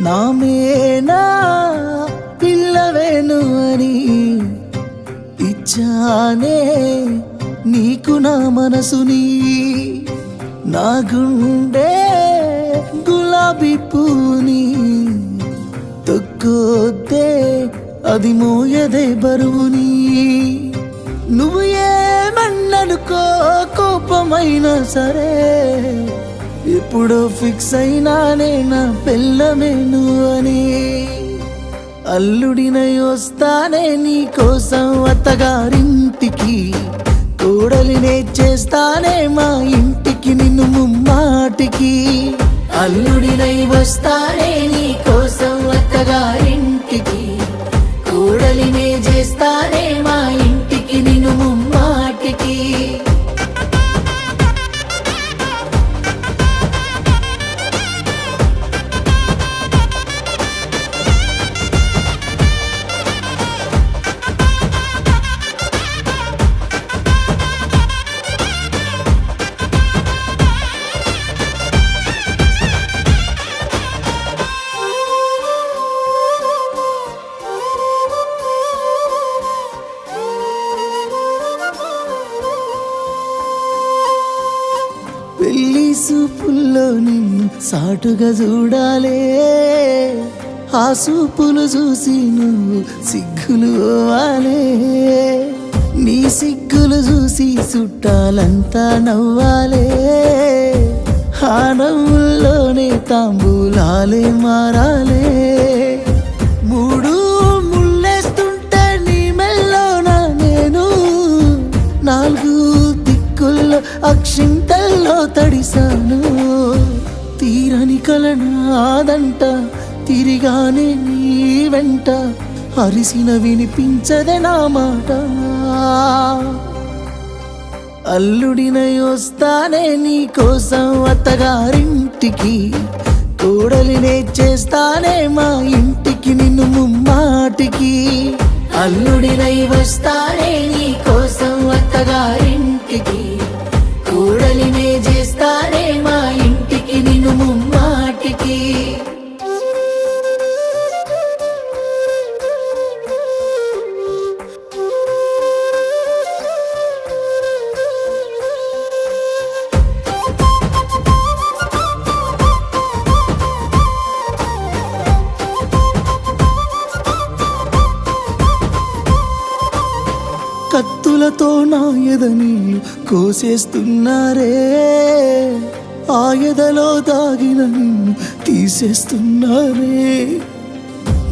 నామేనా పిల్లవేను అని ఇచ్చానే నీకు నా మనసుని, నా గుండె గులాబీ పూని తొక్కొద్దే అది మోయదే బరువుని. నువ్వు ఏమన్ననుకో కోపమైనా సరే, ఎప్పుడో ఫిక్స్ అయినానే నా పెళ్ళమేను అని. అల్లుడినై వస్తానే నీ కోసం అత్తగారింటికి, కోడలినే చేస్తానే మా ఇంటికి నిన్ను ముమ్మాటికి. అల్లుడినై వస్తానే నీ కోసం అత్తగారింటికి, కోడలినే చేస్తానే మా ఇంటికి నిన్ను ముమ్మాటికి. పెళ్లి సూపుల్లో నిన్ను సాటుగా చూడాలే, ఆ సూపులు చూసి నువ్వు సిగ్గులు పోవాలే. నీ సిగ్గులు చూసి చుట్టాలంతా నవ్వాలే, ఆ నవ్వుల్లోనే తాంబూలాలే మారాలే. మూడు ముళ్ళేస్తుంటే నీ మెల్లోన నేను, నాలుగు దిక్కుల్లో అక్షింతల్లో తడిసాను. తీరని కలనాదంట తిరిగానే నీ వెంట, అరిసిన వినిపించదే నా మాట. అల్లుడినై వస్తానే నీ కోసం అత్తగారింటికి, కోడలినే చేస్తానే మా ఇంటికి నిన్ను ముమ్మాటికి. అల్లుడినై వస్తానే నీ కోసం అత్తగారింటికి, కోడలినే చేస్తానే మా ఇంటికి నిన్ను ముమ్మాటికి. కత్తులతో నా ఎదని కోసేస్తున్నారే, ఆ ఎదలో దాగిన నిన్ను తీసేస్తున్నారే.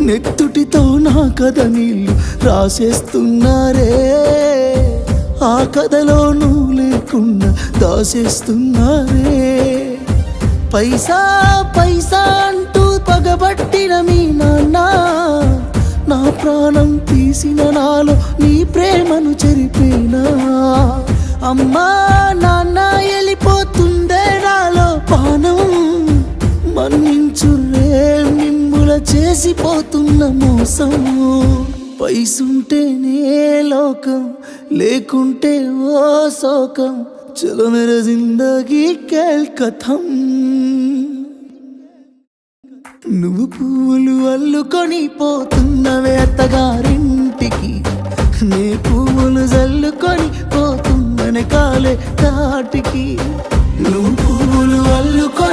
నెత్తుటితో నా కథ నీళ్ళు రాసేస్తున్నారే, ఆ కథలో నువ్వు లేకుండా దాసేస్తున్నారే. పైసా పైసా అంటూ పగబట్టిన మీ నాన్న, నా ప్రాణం తీసిన నాలో నీ ప్రేమను చెరిపేనా. అమ్మా నాన్న వెళ్ళిపోతుందే నాలో పానం, మన్నించురే మిమ్ముల చేసిపోతున్న మోసం. పైసుంటేనే లోకం, లేకుంటే ఓ శోకం, చలో మేరా జిందగీ ఖేల్ ఖతం. నువ్వు పువ్వులు అల్లుకొని పోతున్నవే అత్తగారింటికి, నే పువ్వులు జల్లుకొని పోతున్ననే కాలే కాటికి. నువ్వు పువ్వులు అల్లుకొని